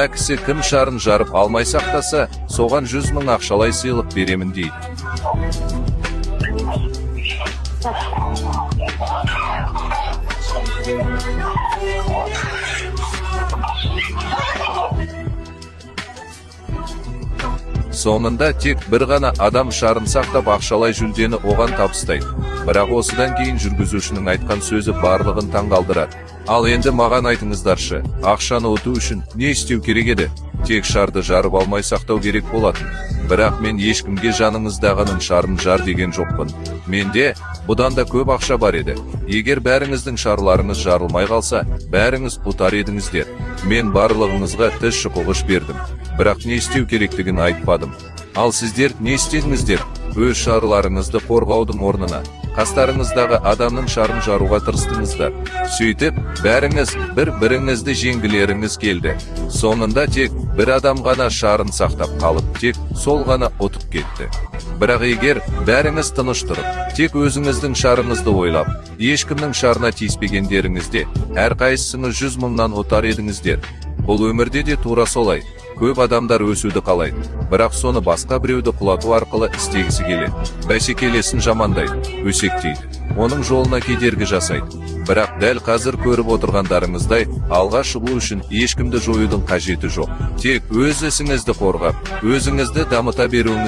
Кісі кім шарын жарып алмай сақтаса, соған 100 000 ақшалай сыйлық беремін дейді. Соңында тек бір ғана адам шарын сақтап ақшалай жүлдені оған табыстайды. Бірақ осыдан кейін жүргізушінің айтқан сөзі барлығын таңғалдырады. Ал енді маған айтыңыздаршы, ақшаны ұту үшін не істеу керек еді? Тек шарды жарып алмай сақтау керек болатын. Бірақ мен ешкімге жаныңыздағының шарын жар деген жоқпын. Менде бұдан да көп ақша бар еді. Егер бәріңіздің шарларыңыз жарылмай қалса, бәріңіз ұтар едіңіздер. Мен барлығыңызға тіс шұқығыш бердім. Бірақ не істеу керектігін айтпадым. Ал сіздер не істедіңіздер? Өз шарларыңызды қорғаудың орнына қастарыңыздағы адамның шарын жаруға тырыстыңыздар. Сөйтіп, бәріңіз бір-біріңізді жеңгілеріңіз келді. Соңында тек бір адам ғана шарын сақтап қалып, тек сол ғана ұтып кетті. Бірақ егер бәріңіз тыныш тұрып, тек өзіңіздің шарыңызды ойлап, ешкімнің шарына тиіспегендеріңізде, әрқайсыңыз 100 000-нан ұтар едіңіздер. Бұл өмірде де тура солай. Көп адамдар өсуді қалайды, бірақ соны басқа біреуді құлату арқылы істегісі келеді. Бәсекелесін жамандайды, өсектейді, оның жолына кедергі жасайды. Бірақ дәл қазір көріп отырғандарыңыздай, алға шығу үшін ешкімді жоюдың қажеті жоқ. Тек өз ісіңізді қорғап, өзіңізді дамыта беруіңіз